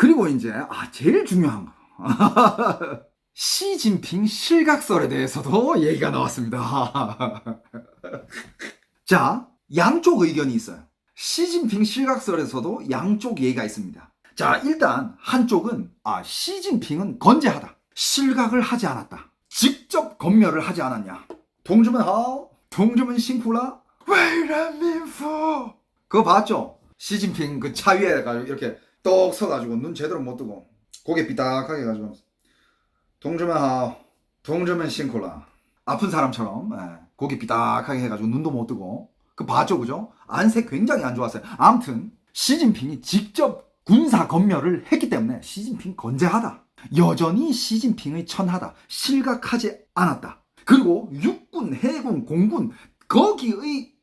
그리고 이제 제일 중요한 거. 시진핑 실각설에 대해서도 얘기가 나왔습니다. 자, 양쪽 의견이 있어요. 시진핑 실각설에서도 양쪽 얘기가 있습니다. 자, 일단 한쪽은 시진핑은 건재하다. 실각을 하지 않았다. 직접 검열을 하지 않았냐. 동주면 하오? 동주면 싱쿨라? 웨이란민포 그거 봤죠? 시진핑 그 차 위에 가지고 이렇게 떡 서가지고 눈 제대로 못 뜨고 고개 삐딱하게 해가지고 동주면 하오? 동주면 싱쿨라? 아픈 사람처럼 고개 삐딱하게 해가지고 눈도 못 뜨고 그 봤죠, 그죠? 안색 굉장히 안 좋았어요. 아무튼 시진핑이 직접 군사 검열을 했기 때문에 시진핑 건재하다. 여전히 시진핑의 천하다. 실각하지 않았다. 그리고 육군, 해군, 공군 거기의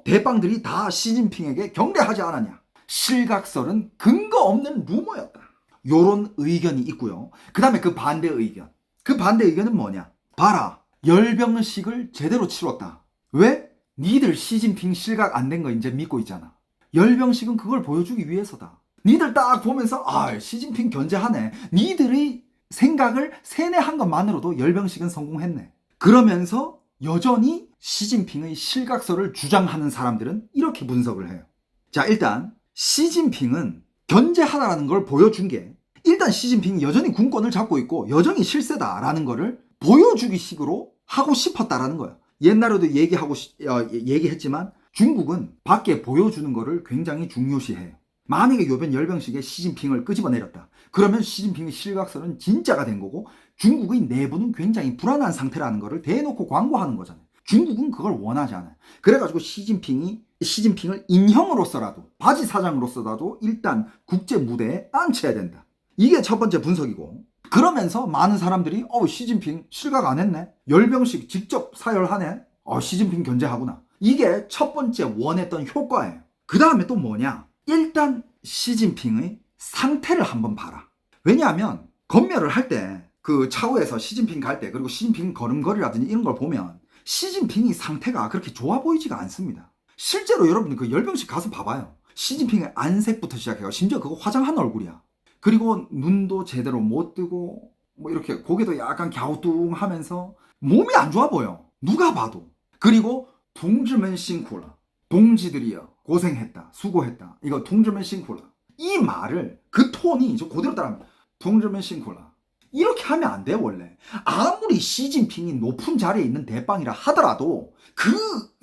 대빵들이 다 시진핑에게 경례하지 않았냐. 실각설은 근거 없는 루머였다. 요런 의견이 있고요. 그 다음에 그 반대 의견. 그 반대 의견은 뭐냐. 봐라. 열병식을 제대로 치렀다. 왜? 니들 시진핑 실각 안 된 거 이제 믿고 있잖아. 열병식은 그걸 보여주기 위해서다. 니들 딱 보면서 시진핑 견제하네. 니들의 생각을 세뇌한 것만으로도 열병식은 성공했네. 그러면서 여전히 시진핑의 실각설을 주장하는 사람들은 이렇게 분석을 해요. 자, 일단 시진핑은 견제하다라는 걸 보여준 게 일단 시진핑이 여전히 군권을 잡고 있고 여전히 실세다라는 거를 보여주기 식으로 하고 싶었다라는 거예요. 옛날에도 얘기했지만 중국은 밖에 보여주는 거를 굉장히 중요시해요. 만약에 요번 열병식에 시진핑을 끄집어내렸다. 그러면 시진핑의 실각설은 진짜가 된 거고 중국의 내부는 굉장히 불안한 상태라는 거를 대놓고 광고하는 거잖아요. 중국은 그걸 원하지 않아요. 그래가지고 시진핑을 인형으로서라도 바지 사장으로서라도 일단 국제 무대에 앉혀야 된다. 이게 첫 번째 분석이고 그러면서 많은 사람들이 시진핑 실각 안 했네. 열병식 직접 사열하네. 시진핑 견제하구나. 이게 첫 번째 원했던 효과예요. 그 다음에 또 뭐냐. 일단 시진핑의 상태를 한번 봐라. 왜냐하면 검열을 할 때 그 차후에서 시진핑 갈 때 그리고 시진핑 걸음걸이라든지 이런 걸 보면 시진핑이 상태가 그렇게 좋아 보이지가 않습니다. 실제로 여러분들 그 열병식 가서 봐봐요. 시진핑의 안색부터 시작해요. 심지어 그거 화장한 얼굴이야. 그리고 눈도 제대로 못 뜨고 뭐 이렇게 고개도 약간 갸우뚱하면서 몸이 안 좋아 보여. 누가 봐도. 그리고 동주면 싱쿨라. 동지들이여 고생했다. 수고했다. 이거 동주면 싱쿨라. 이 말을 그 톤이 저 그대로 따라하면 동주면 싱쿨라. 이렇게 하면 안 돼 원래. 아무리 시진핑이 높은 자리에 있는 대빵이라 하더라도 그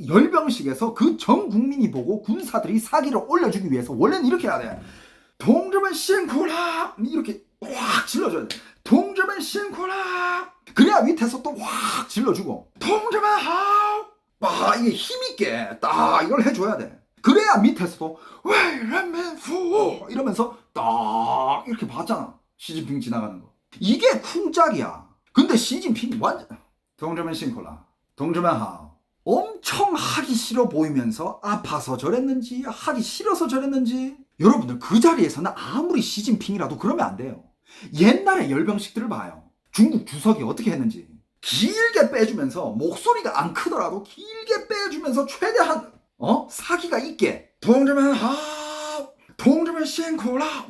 열병식에서 그 전 국민이 보고 군사들이 사기를 올려주기 위해서 원래는 이렇게 해야 돼. 동주면 싱쿨라 이렇게 확 질러줘야 돼. 동주면 싱쿨라. 그래야 밑에서 또 확 질러주고 동주면 하우 이게 힘있게 딱 이걸 해줘야 돼. 그래야 밑에서도 웨이란민포 이러면서 딱 이렇게 봤잖아. 시진핑 지나가는 거. 이게 쿵짝이야. 근데 시진핑이 완전 동주면 싱쿨라 동주면 하우 엄청 하기 싫어 보이면서 아파서 저랬는지 하기 싫어서 저랬는지 여러분들 그 자리에서는 아무리 시진핑이라도 그러면 안 돼요. 옛날에 열병식들을 봐요. 중국 주석이 어떻게 했는지 길게 빼주면서 목소리가 안 크더라도 길게 빼주면서 최대한 사기가 있게 동주면 하우 동주면 싱쿨라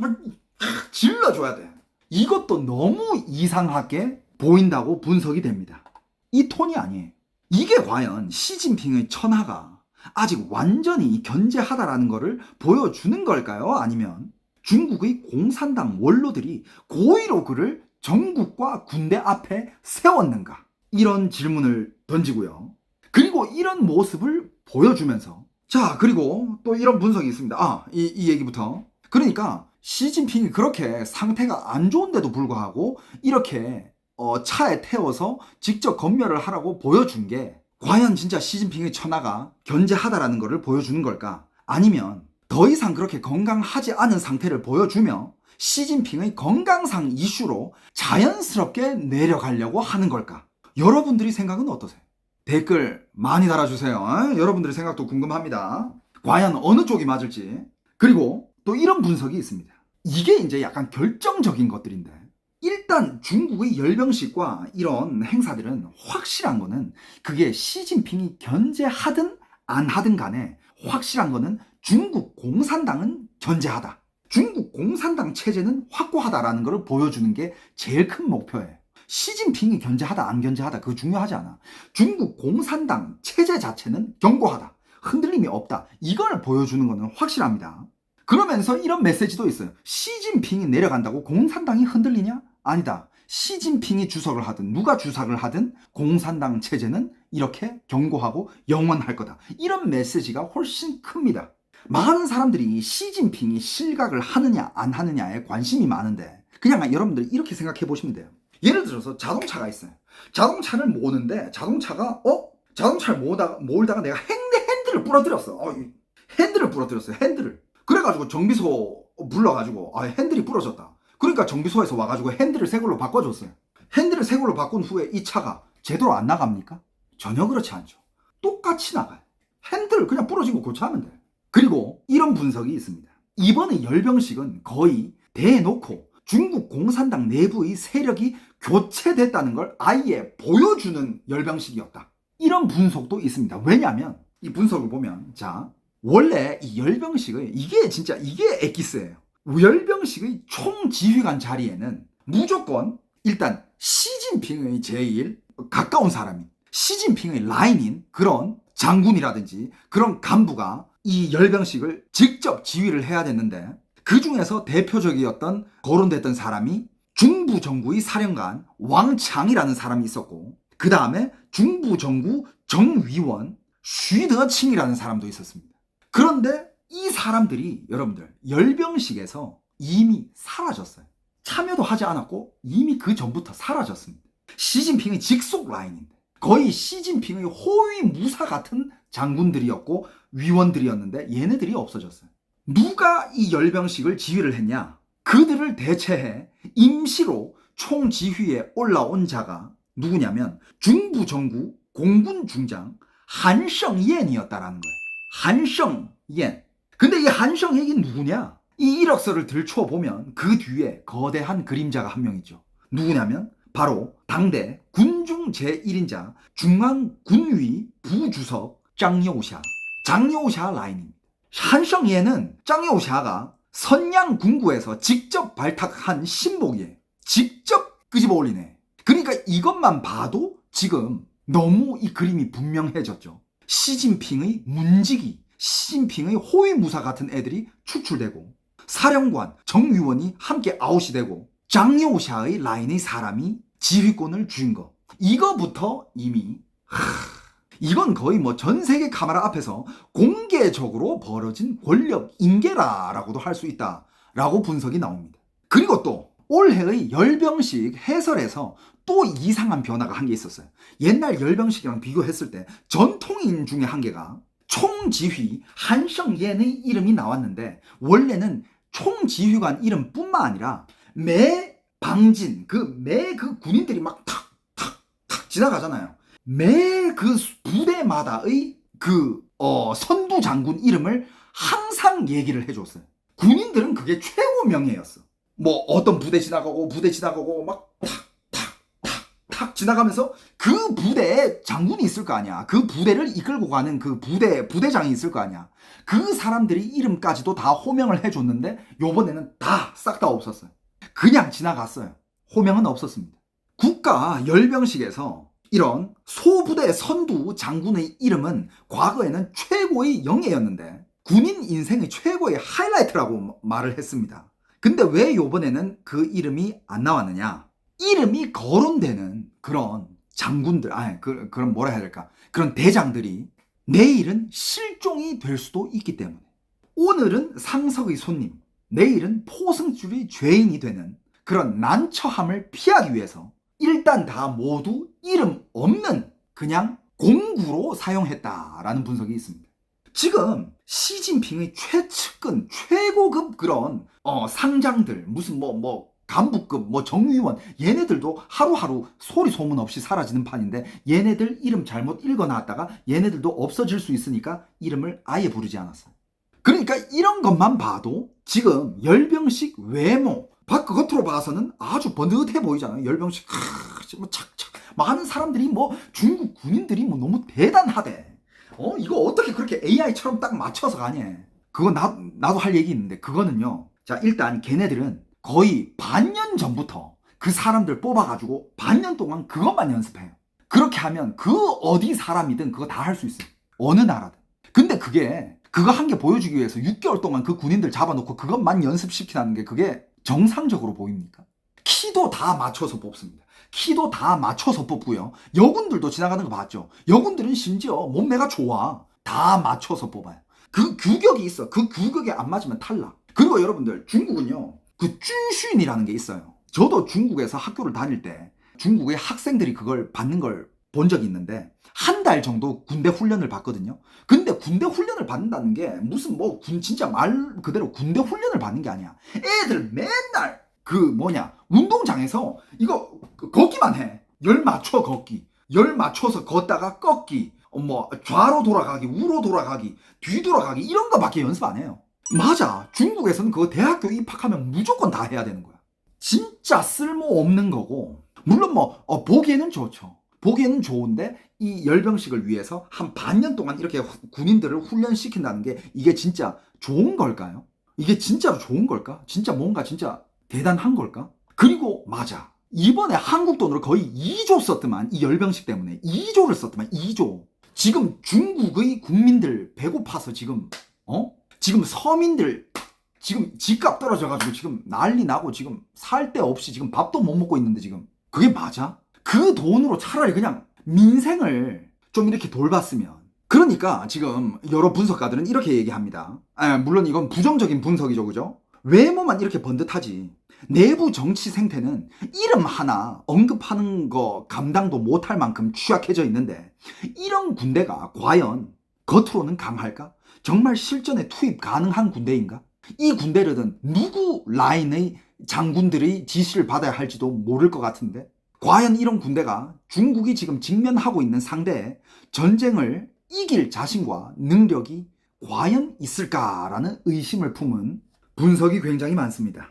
질러줘야 돼. 이것도 너무 이상하게 보인다고 분석이 됩니다. 이 톤이 아니에요. 이게 과연 시진핑의 천하가 아직 완전히 견제하다라는 것을 보여주는 걸까요? 아니면 중국의 공산당 원로들이 고의로 그를 정국과 군대 앞에 세웠는가? 이런 질문을 던지고요. 그리고 이런 모습을 보여주면서 그리고 또 이런 분석이 있습니다. 이 얘기부터. 그러니까 시진핑이 그렇게 상태가 안 좋은데도 불구하고 이렇게 차에 태워서 직접 검열을 하라고 보여준 게 과연 진짜 시진핑의 천하가 견제하다라는 것을 보여주는 걸까? 아니면 더 이상 그렇게 건강하지 않은 상태를 보여주며 시진핑의 건강상 이슈로 자연스럽게 내려가려고 하는 걸까? 여러분들이 생각은 어떠세요? 댓글 많이 달아주세요. 여러분들의 생각도 궁금합니다. 과연 어느 쪽이 맞을지. 그리고 또 이런 분석이 있습니다. 이게 이제 약간 결정적인 것들인데 일단 중국의 열병식과 이런 행사들은 확실한 거는 그게 시진핑이 견제하든 안 하든 간에 확실한 거는 중국 공산당은 견제하다. 중국 공산당 체제는 확고하다라는 걸 보여주는 게 제일 큰 목표예요. 시진핑이 견제하다 안 견제하다 그거 중요하지 않아. 중국 공산당 체제 자체는 견고하다. 흔들림이 없다. 이걸 보여주는 거는 확실합니다. 그러면서 이런 메시지도 있어요. 시진핑이 내려간다고 공산당이 흔들리냐? 아니다. 시진핑이 주석을 하든 누가 주석을 하든 공산당 체제는 이렇게 견고하고 영원할 거다. 이런 메시지가 훨씬 큽니다. 많은 사람들이 시진핑이 실각을 하느냐 안 하느냐에 관심이 많은데 그냥 여러분들 이렇게 생각해 보시면 돼요. 예를 들어서 자동차가 있어요. 자동차를 모는데 자동차를 몰다가 내가 핸들을 부러뜨렸어. 핸들을 부러뜨렸어요. 핸들을. 그래가지고 정비소 불러가지고 핸들이 부러졌다. 그러니까 정비소에서 와가지고 핸들을 새 걸로 바꿔줬어요. 핸들을 새 걸로 바꾼 후에 이 차가 제대로 안 나갑니까? 전혀 그렇지 않죠. 똑같이 나가요. 핸들 그냥 부러진 거 교체하면 돼요. 그리고 이런 분석이 있습니다. 이번에 열병식은 거의 대놓고 중국 공산당 내부의 세력이 교체됐다는 걸 아예 보여주는 열병식이었다. 이런 분석도 있습니다. 왜냐하면 이 분석을 보면 자 원래 이 열병식의 이게 엑기스예요. 열병식의 총지휘관 자리에는 무조건 일단 시진핑의 제일 가까운 사람인 시진핑의 라인인 그런 장군이라든지 그런 간부가 이 열병식을 직접 지휘를 해야 됐는데 그 중에서 대표적이었던 거론됐던 사람이 중부정부의 사령관 왕창이라는 사람이 있었고 그 다음에 중부정부 정위원 쉬더칭이라는 사람도 있었습니다. 그런데 이 사람들이 여러분들 열병식에서 이미 사라졌어요. 참여도 하지 않았고 이미 그 전부터 사라졌습니다. 시진핑의 직속 라인인데 거의 시진핑의 호위 무사 같은 장군들이었고 위원들이었는데 얘네들이 없어졌어요. 누가 이 열병식을 지휘를 했냐? 그들을 대체해 임시로 총지휘에 올라온 자가 누구냐면 중부정부 공군중장 한성옌이었다라는 거예요. 한성옌. 근데 이 한성옌이 누구냐? 이 이력서를 들춰보면 그 뒤에 거대한 그림자가 한 명 있죠. 누구냐면 바로 당대 군중 제1인자 중앙군위 부주석 장요샤 라인입니다. 한성옌은 장요샤가 선양군구에서 직접 발탁한 신복이에요. 직접 끄집어 올리네. 그러니까 이것만 봐도 지금 너무 이 그림이 분명해졌죠. 시진핑의 문지기, 시진핑의 호위무사 같은 애들이 추출되고 사령관, 정위원이 함께 아웃이 되고 장요샤의 라인의 사람이 지휘권을 쥔 거. 이거부터 이미 이건 거의 뭐 전 세계 카메라 앞에서 공개적으로 벌어진 권력 인계라라고도 할 수 있다라고 분석이 나옵니다. 그리고 또 올해의 열병식 해설에서 또 이상한 변화가 한 게 있었어요. 옛날 열병식이랑 비교했을 때 전통인 중에 한 개가 총지휘 한성옌의 이름이 나왔는데 원래는 총지휘관 이름뿐만 아니라 매 방진 매 그 군인들이 막 탁탁탁 지나가잖아요. 매 그 부대마다의 선두 장군 이름을 항상 얘기를 해줬어요. 군인들은 그게 최고 명예였어. 뭐 어떤 부대 지나가고 막 탁 지나가면서 그 부대에 장군이 있을 거 아니야. 그 부대를 이끌고 가는 그 부대장이 있을 거 아니야. 그 사람들이 이름까지도 다 호명을 해줬는데 요번에는 싹 다 없었어요. 그냥 지나갔어요. 호명은 없었습니다. 국가 열병식에서 이런 소부대 선두 장군의 이름은 과거에는 최고의 영예였는데 군인 인생의 최고의 하이라이트라고 말을 했습니다. 근데 왜 요번에는 그 이름이 안 나왔느냐? 이름이 거론되는 그런 장군들, 그런 뭐라 해야 될까? 그런 대장들이 내일은 실종이 될 수도 있기 때문에 오늘은 상석의 손님, 내일은 포승줄의 죄인이 되는 그런 난처함을 피하기 위해서 일단 다 모두 이름 없는 그냥 공구로 사용했다라는 분석이 있습니다. 지금 시진핑의 최측근, 최고급 그런 상장들, 무슨 간부급, 정위원, 얘네들도 하루하루 소리 소문 없이 사라지는 판인데 얘네들 이름 잘못 읽어놨다가 얘네들도 없어질 수 있으니까 이름을 아예 부르지 않았어요. 그러니까 이런 것만 봐도 지금 열병식 외모, 겉으로 봐서는 아주 번듯해 보이잖아요. 열병식, 착착. 많은 사람들이 중국 군인들이 너무 대단하대. 이거 어떻게 그렇게 AI처럼 딱 맞춰서 가냐. 그거 나도 할 얘기 있는데 그거는요. 자, 일단 걔네들은 거의 반년 전부터 그 사람들 뽑아가지고 반년 동안 그것만 연습해요. 그렇게 하면 그 어디 사람이든 그거 다 할 수 있어요. 어느 나라든. 근데 그거 한 개 보여주기 위해서 6개월 동안 그 군인들 잡아놓고 그것만 연습시키는 게 그게 정상적으로 보입니까? 키도 다 맞춰서 뽑습니다. 키도 다 맞춰서 뽑고요. 여군들도 지나가는 거 봤죠? 여군들은 심지어 몸매가 좋아. 다 맞춰서 뽑아요. 그 규격이 있어. 그 규격에 안 맞으면 탈락. 그리고 여러분들, 중국은요, 그 쭌슌이라는 게 있어요. 저도 중국에서 학교를 다닐 때 중국의 학생들이 그걸 받는 걸 본 적이 있는데 한 달 정도 군대 훈련을 받거든요. 근데 군대 훈련을 받는다는 게 무슨 뭐 진짜 말 그대로 군대 훈련을 받는 게 아니야. 애들 맨날 운동장에서 이거 걷기만 해. 열 맞춰 걷기. 열 맞춰서 걷다가 꺾기. 뭐 좌로 돌아가기, 우로 돌아가기, 뒤돌아가기 이런 거밖에 연습 안 해요. 맞아. 중국에서는 그거 대학교 입학하면 무조건 다 해야 되는 거야. 진짜 쓸모없는 거고. 물론 보기에는 좋죠. 보기에는 좋은데 이 열병식을 위해서 한 반년 동안 이렇게 군인들을 훈련시킨다는 게 이게 진짜 좋은 걸까요? 이게 진짜로 좋은 걸까? 진짜 뭔가 진짜 대단한 걸까? 그리고 맞아. 이번에 한국 돈으로 거의 2조 썼더만. 이 열병식 때문에 2조를 썼더만. 2조. 지금 중국의 국민들 배고파서 지금 지금 서민들 지금 집값 떨어져가지고 지금 난리 나고 지금 살 데 없이 지금 밥도 못 먹고 있는데 지금 그게 맞아? 그 돈으로 차라리 그냥 민생을 좀 이렇게 돌봤으면. 그러니까 지금 여러 분석가들은 이렇게 얘기합니다. 물론 이건 부정적인 분석이죠, 그죠? 외모만 이렇게 번듯하지 내부 정치 생태는 이름 하나 언급하는 거 감당도 못할 만큼 취약해져 있는데 이런 군대가 과연 겉으로는 강할까? 정말 실전에 투입 가능한 군대인가? 이 군대들은 누구 라인의 장군들의 지시를 받아야 할지도 모를 것 같은데 과연 이런 군대가 중국이 지금 직면하고 있는 상대에 전쟁을 이길 자신과 능력이 과연 있을까라는 의심을 품은 분석이 굉장히 많습니다.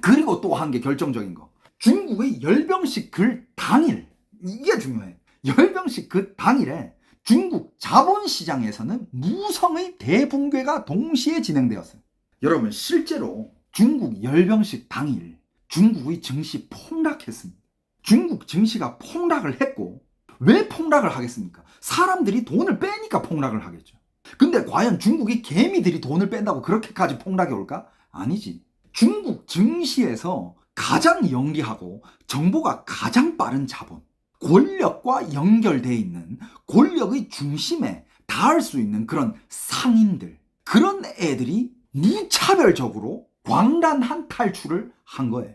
그리고 또 한 게 결정적인 거. 중국의 열병식 그 당일, 이게 중요해. 열병식 그 당일에 중국 자본시장에서는 무성의 대붕괴가 동시에 진행되었어요. 여러분, 실제로 중국 열병식 당일 중국의 증시 폭락했습니다. 중국 증시가 폭락을 했고, 왜 폭락을 하겠습니까? 사람들이 돈을 빼니까 폭락을 하겠죠. 근데 과연 중국이 개미들이 돈을 뺀다고 그렇게까지 폭락이 올까? 아니지. 중국 증시에서 가장 영리하고 정보가 가장 빠른 자본, 권력과 연결되어 있는 권력의 중심에 닿을 수 있는 그런 상인들, 그런 애들이 무차별적으로 광란한 탈출을 한 거예요.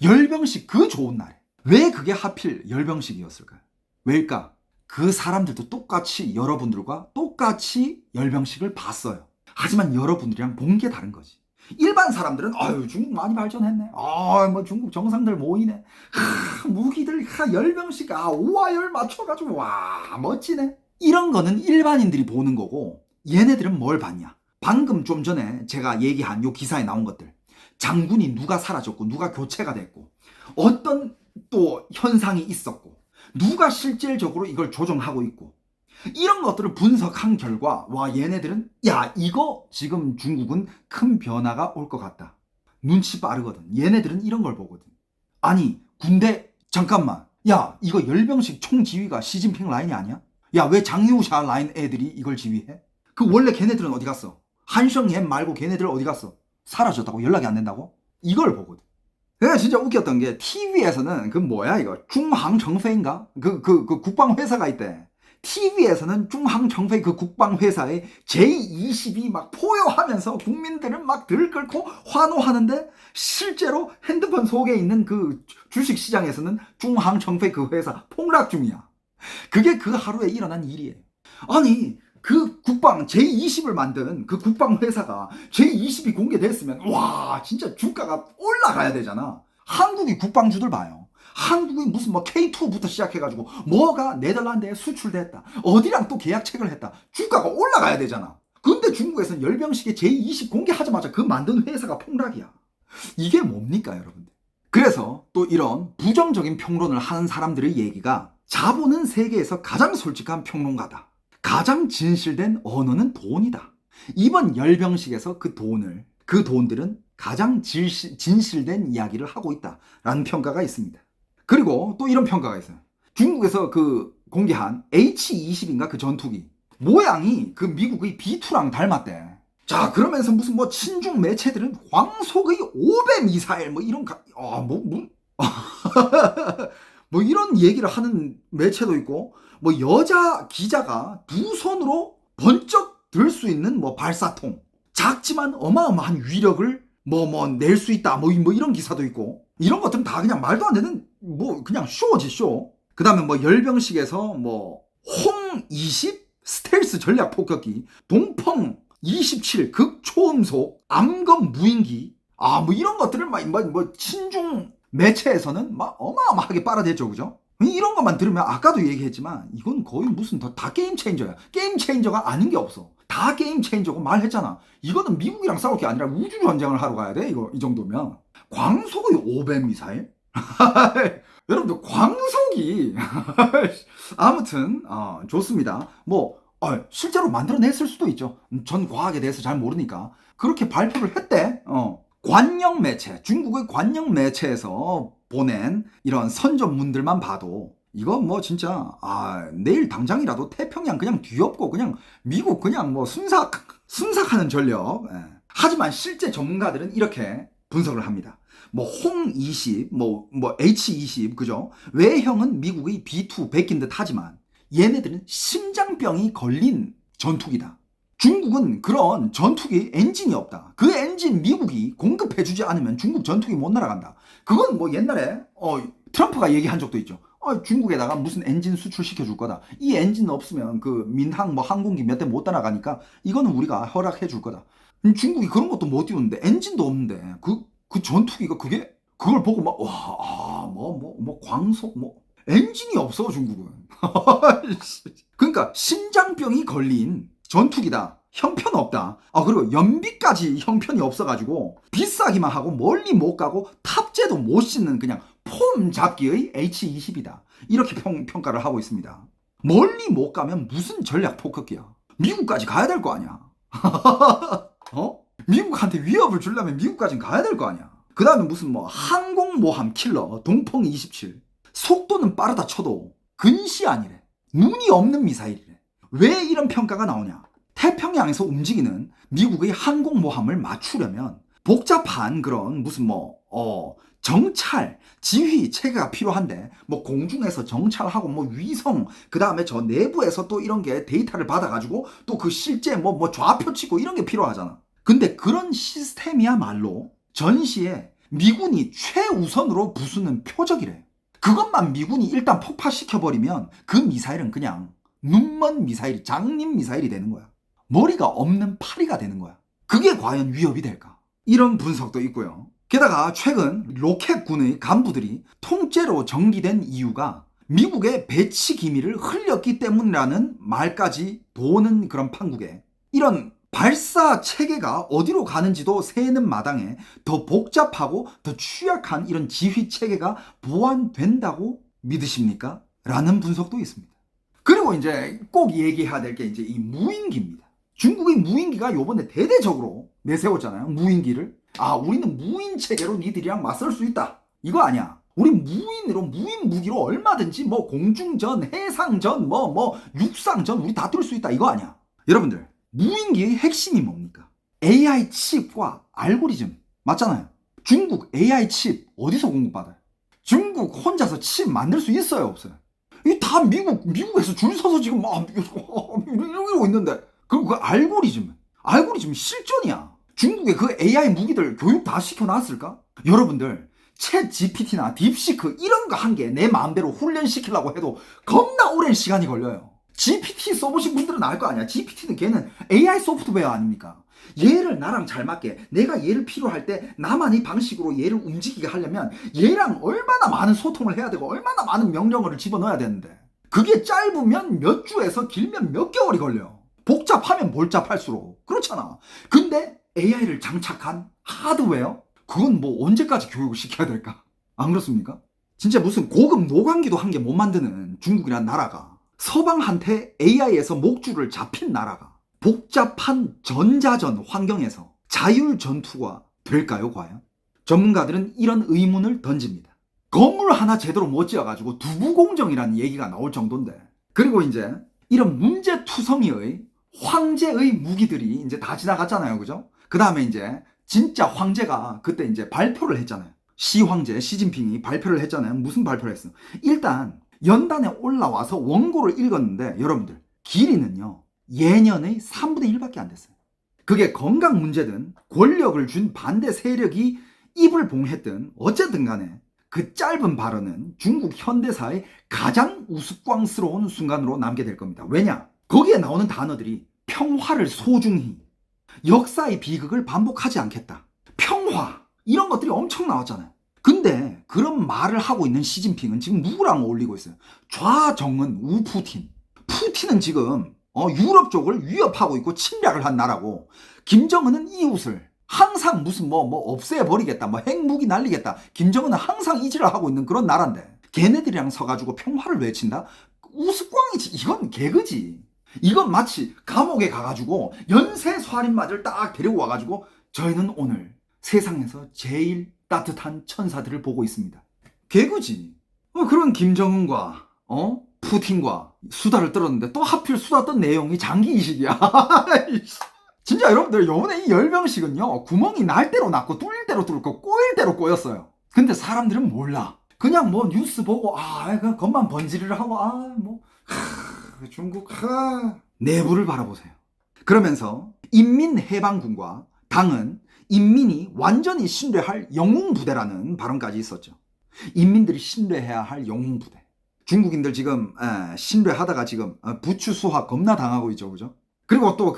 열병식 그 좋은 날에. 왜 그게 하필 열병식이었을까요? 왜일까? 그 사람들도 똑같이 여러분들과 똑같이 열병식을 봤어요. 하지만 여러분들이랑 본 게 다른 거지. 일반 사람들은 아유 중국 많이 발전했네. 뭐 중국 정상들 모이네. 무기들 열병식 오화열 맞춰가지고 와 멋지네. 이런 거는 일반인들이 보는 거고 얘네들은 뭘 봤냐? 방금 좀 전에 제가 얘기한 요 기사에 나온 것들. 장군이 누가 사라졌고 누가 교체가 됐고 어떤 또 현상이 있었고 누가 실질적으로 이걸 조정하고 있고 이런 것들을 분석한 결과 와 얘네들은 야 이거 지금 중국은 큰 변화가 올 것 같다. 눈치 빠르거든. 얘네들은 이런 걸 보거든. 아니 군대 잠깐만 야 이거 열병식 총지휘가 시진핑 라인이 아니야? 야 왜 장유샤 라인 애들이 이걸 지휘해? 그 원래 걔네들은 어디 갔어? 한성옌 말고 걔네들 어디 갔어? 사라졌다고? 연락이 안 된다고? 이걸 보거든. 내가 진짜 웃겼던 게 TV에서는 그 뭐야 이거 중항정페인가? 그 국방회사가 있대. TV에서는 중항정페이 그 국방회사의 J-22 막 포효하면서 국민들은 막 들끓고 환호하는데 실제로 핸드폰 속에 있는 그 주식시장에서는 중항정페이 그 회사 폭락 중이야. 그게 그 하루에 일어난 일이에요. 아니 그 국방 J-20을 만든 그 국방회사가 J-20이 공개됐으면 와 진짜 주가가 올라가야 되잖아. 한국이 국방주들 봐요. 한국이 무슨 K2부터 시작해가지고 뭐가 네덜란드에 수출됐다. 어디랑 또 계약책을 했다. 주가가 올라가야 되잖아. 근데 중국에서는 열병식에 J-20 공개하자마자 그 만든 회사가 폭락이야. 이게 뭡니까 여러분들? 그래서 또 이런 부정적인 평론을 하는 사람들의 얘기가 자본은 세계에서 가장 솔직한 평론가다. 가장 진실된 언어는 돈이다. 이번 열병식에서 그 돈을 그 돈들은 가장 진실된 이야기를 하고 있다라는 평가가 있습니다. 그리고 또 이런 평가가 있어요. 중국에서 그 공개한 H-20인가 그 전투기 모양이 그 미국의 B-2랑 닮았대. 자, 그러면서 무슨 뭐 친중 매체들은 광속의 5배 미사일 뭐 이런 뭐 이런 얘기를 하는 매체도 있고, 뭐 여자 기자가 두 손으로 번쩍 들 수 있는 뭐 발사통, 작지만 어마어마한 위력을 낼 수 있다 뭐 이런 기사도 있고, 이런 것들은 다 그냥 말도 안 되는 뭐 그냥 쇼지 쇼. 그 다음에 뭐 열병식에서 뭐 홍20 스텔스 전략 폭격기, 동펑 27 극초음속 암검 무인기, 뭐 이런 것들을 뭐 친중 매체에서는 막 어마어마하게 빨아댔죠, 그죠? 이런 것만 들으면 아까도 얘기했지만 이건 거의 무슨 다 게임 체인저야. 게임 체인저가 아닌 게 없어. 다 게임 체인저고 말했잖아. 이거는 미국이랑 싸울 게 아니라 우주 전쟁을 하러 가야 돼. 이 정도면 광속의 5배 미사일? 여러분들 광속이 아무튼 좋습니다. 뭐 실제로 만들어냈을 수도 있죠. 전 과학에 대해서 잘 모르니까 그렇게 발표를 했대. 관영 매체, 중국의 관영 매체에서 보낸 이런 선전문들만 봐도 이건 뭐 진짜 내일 당장이라도 태평양 그냥 뒤엎고 그냥 미국 그냥 뭐 순삭하는 전력. 하지만 실제 전문가들은 이렇게 분석을 합니다. 뭐 홍20, 뭐 H20, 그죠? 외형은 미국의 B2 베낀 듯 하지만 얘네들은 심장병이 걸린 전투기다. 중국은 그런 전투기 엔진이 없다. 그 엔진 미국이 공급해주지 않으면 중국 전투기 못 날아간다. 그건 뭐 옛날에 트럼프가 얘기한 적도 있죠. 중국에다가 무슨 엔진 수출시켜 줄 거다. 이 엔진 없으면 그 민항 뭐 항공기 몇 대 못 따라가니까 이거는 우리가 허락해 줄 거다. 중국이 그런 것도 못 띄우는데 엔진도 없는데 그 전투기가 그걸 보고 막 광속 엔진이 없어 중국은. 그러니까 심장병이 걸린 전투기다. 형편없다. 그리고 연비까지 형편이 없어가지고 비싸기만 하고 멀리 못 가고 탑재도 못 싣는 그냥 폼 잡기의 H-20이다. 이렇게 평가를 하고 있습니다. 멀리 못 가면 무슨 전략 폭격기야. 미국까지 가야 될 거 아니야. 미국한테 위협을 주려면 미국까지 가야 될 거 아니야. 그 다음에 무슨 뭐 항공모함 킬러 동펑 27. 속도는 빠르다 쳐도 근시 아니래. 눈이 없는 미사일이래. 왜 이런 평가가 나오냐? 태평양에서 움직이는 미국의 항공모함을 맞추려면 복잡한 그런 무슨 정찰, 지휘 체계가 필요한데 뭐 공중에서 정찰하고 뭐 위성, 그 다음에 저 내부에서 또 이런 게 데이터를 받아가지고 또 그 실제 뭐 좌표 찍고 이런 게 필요하잖아. 근데 그런 시스템이야말로 전시에 미군이 최우선으로 부수는 표적이래. 그것만 미군이 일단 폭파시켜버리면 그 미사일은 그냥 눈먼 미사일이 장님 미사일이 되는 거야. 머리가 없는 파리가 되는 거야. 그게 과연 위협이 될까? 이런 분석도 있고요. 게다가 최근 로켓군의 간부들이 통째로 정리된 이유가 미국의 배치 기밀을 흘렸기 때문이라는 말까지 도는 그런 판국에 이런 발사 체계가 어디로 가는지도 세는 마당에 더 복잡하고 더 취약한 이런 지휘 체계가 보완된다고 믿으십니까? 라는 분석도 있습니다. 그리고 이제 꼭 얘기해야 될 게 이제 이 무인기입니다. 중국의 무인기가 요번에 대대적으로 내세웠잖아요. 무인기를. 우리는 무인 체계로 니들이랑 맞설 수 있다. 이거 아니야. 우리 무인 무기로 얼마든지 뭐 공중전, 해상전, 육상전 우리 다 뚫을 수 있다. 이거 아니야. 여러분들, 무인기의 핵심이 뭡니까? AI 칩과 알고리즘. 맞잖아요. 중국 AI 칩 어디서 공급받아요? 중국 혼자서 칩 만들 수 있어요, 없어요? 이 다 미국에서 줄 서서 지금 이러고 있는데. 그리고 그 알고리즘 실전이야. 중국의 그 AI 무기들 교육 다 시켜놨을까? 여러분들, 챗 GPT나 딥시크 이런 거 한 개 내 마음대로 훈련시키려고 해도 겁나 오랜 시간이 걸려요. GPT 써보신 분들은 알 거 아니야. GPT는 걔는 AI 소프트웨어 아닙니까? 얘를 나랑 잘 맞게, 내가 얘를 필요할 때 나만의 방식으로 얘를 움직이게 하려면 얘랑 얼마나 많은 소통을 해야 되고 얼마나 많은 명령어를 집어넣어야 되는데 그게 짧으면 몇 주에서 길면 몇 개월이 걸려. 복잡하면 복잡할수록. 그렇잖아. 근데 AI를 장착한 하드웨어? 그건 뭐 언제까지 교육을 시켜야 될까? 안 그렇습니까? 진짜 무슨 고급 노광기도 한 개 못 만드는 중국이란 나라가, 서방한테 AI에서 목줄을 잡힌 나라가 복잡한 전자전 환경에서 자율 전투가 될까요, 과연? 전문가들은 이런 의문을 던집니다. 건물 하나 제대로 못 지어가지고 두부공정이라는 얘기가 나올 정도인데. 그리고 이제 이런 문제투성이의 황제의 무기들이 이제 다 지나갔잖아요. 그죠? 그 다음에 이제 진짜 황제가 그때 이제 발표를 했잖아요. 시황제 시진핑이 발표를 했잖아요. 무슨 발표를 했어? 일단 연단에 올라와서 원고를 읽었는데 여러분들 길이는요 예년의 3분의 1밖에 안 됐어요. 그게 건강 문제든 권력을 준 반대 세력이 입을 봉했든 어쨌든 간에 그 짧은 발언은 중국 현대사의 가장 우스꽝스러운 순간으로 남게 될 겁니다. 왜냐? 거기에 나오는 단어들이 평화를 소중히, 역사의 비극을 반복하지 않겠다, 평화, 이런 것들이 엄청 나왔잖아요. 근데 그런 말을 하고 있는 시진핑은 지금 누구랑 어울리고 있어요? 좌정은 우푸틴. 푸틴은 지금 유럽 쪽을 위협하고 있고 침략을 한 나라고, 김정은은 이웃을 항상 무슨 뭐 없애버리겠다, 뭐 핵무기 날리겠다, 김정은은 항상 이지를 하고 있는 그런 나라인데 걔네들이랑 서가지고 평화를 외친다? 우스꽝이지. 이건 개그지. 이건 마치 감옥에 가가지고 연쇄 살인마들 딱 데리고 와가지고 저희는 오늘 세상에서 제일 따뜻한 천사들을 보고 있습니다. 개그지. 그런 김정은과 푸틴과 수다를 떨었는데 또 하필 수다 떤 내용이 장기 이식이야. 진짜 여러분들 요번에 이 열병식은요 구멍이 날 대로 났고 뚫릴 대로 뚫고 꼬일 대로 꼬였어요. 근데 사람들은 몰라. 그냥 뭐 뉴스 보고 그냥 겉만 번지르르 하고 중국 내부를 바라보세요. 그러면서 인민해방군과 당은 인민이 완전히 신뢰할 영웅부대라는 발언까지 있었죠. 인민들이 신뢰해야 할 영웅부대. 중국인들 지금 신뢰하다가 지금 부추 수화 겁나 당하고 있죠. 그죠? 그리고 또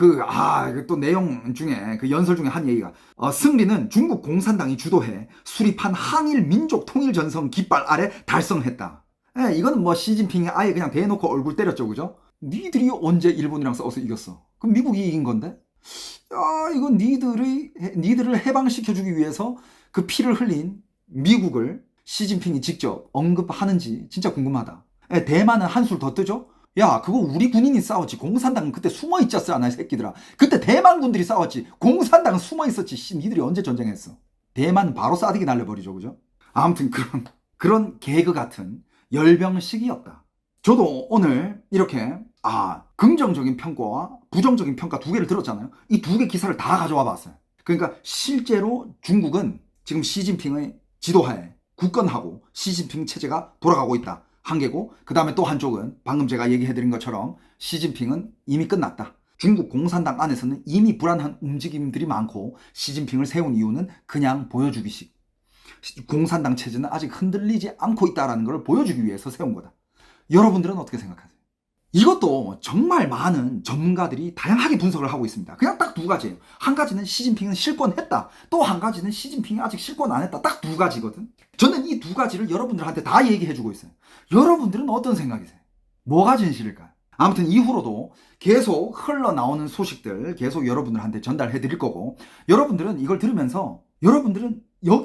또 내용 중에 그 연설 중에 한 얘기가 승리는 중국 공산당이 주도해 수립한 항일 민족 통일 전선 깃발 아래 달성했다. 이거는 뭐 시진핑이 아예 그냥 대놓고 얼굴 때렸죠. 그죠? 니들이 언제 일본이랑 싸워서 이겼어? 그럼 미국이 이긴 건데? 이건 니들을 해방시켜주기 위해서 그 피를 흘린 미국을 시진핑이 직접 언급하는지 진짜 궁금하다. 대만은 한술 더 뜨죠? 야, 그거 우리 군인이 싸웠지. 공산당은 그때 숨어 있었잖아, 새끼들아. 그때 대만군들이 싸웠지. 공산당은 숨어 있었지. 니들이 언제 전쟁했어? 대만은 바로 싸대기 날려버리죠, 그죠? 아무튼 그런 개그 같은 열병식이었다. 저도 오늘 이렇게 긍정적인 평가와 부정적인 평가 두 개를 들었잖아요. 이 두 개 기사를 다 가져와 봤어요. 그러니까 실제로 중국은 지금 시진핑의 지도하에 굳건하고 시진핑 체제가 돌아가고 있다. 한 개고, 그 다음에 또 한쪽은 방금 제가 얘기해드린 것처럼 시진핑은 이미 끝났다. 중국 공산당 안에서는 이미 불안한 움직임들이 많고 시진핑을 세운 이유는 그냥 보여주기식. 공산당 체제는 아직 흔들리지 않고 있다는 걸 보여주기 위해서 세운 거다. 여러분들은 어떻게 생각하세요? 이것도 정말 많은 전문가들이 다양하게 분석을 하고 있습니다. 그냥 딱 두 가지예요. 한 가지는 시진핑은 실권했다. 또 한 가지는 시진핑이 아직 실권 안 했다. 딱 두 가지거든. 저는 이 두 가지를 여러분들한테 다 얘기해주고 있어요. 여러분들은 어떤 생각이세요? 뭐가 진실일까요? 아무튼 이후로도 계속 흘러나오는 소식들 계속 여러분들한테 전달해 드릴 거고, 여러분들은 이걸 들으면서 여러분들은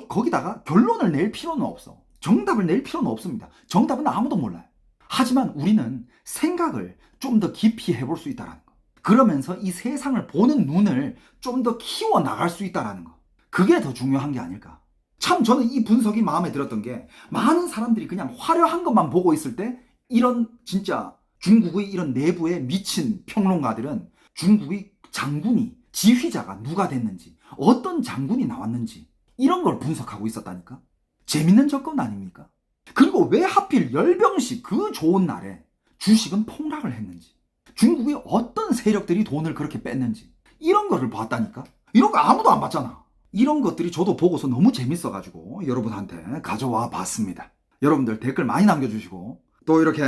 거기다가 결론을 낼 필요는 없어. 정답을 낼 필요는 없습니다. 정답은 아무도 몰라요. 하지만 우리는 생각을 좀 더 깊이 해볼 수 있다는 거. 그러면서 이 세상을 보는 눈을 좀 더 키워나갈 수 있다는 거. 그게 더 중요한 게 아닐까. 참 저는 이 분석이 마음에 들었던 게, 많은 사람들이 그냥 화려한 것만 보고 있을 때 이런 진짜 중국의 이런 내부에 미친 평론가들은 중국의 장군이, 지휘자가 누가 됐는지, 어떤 장군이 나왔는지 이런 걸 분석하고 있었다니까. 재밌는 접근 아닙니까? 그리고 왜 하필 열병식 그 좋은 날에 주식은 폭락을 했는지, 중국의 어떤 세력들이 돈을 그렇게 뺐는지, 이런 거를 봤다니까. 이런 거 아무도 안 봤잖아. 이런 것들이 저도 보고서 너무 재밌어가지고 여러분한테 가져와 봤습니다. 여러분들 댓글 많이 남겨주시고, 또 이렇게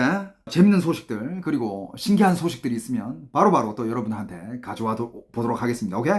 재밌는 소식들 그리고 신기한 소식들이 있으면 바로바로 또 여러분한테 가져와 보도록 하겠습니다. 오케이?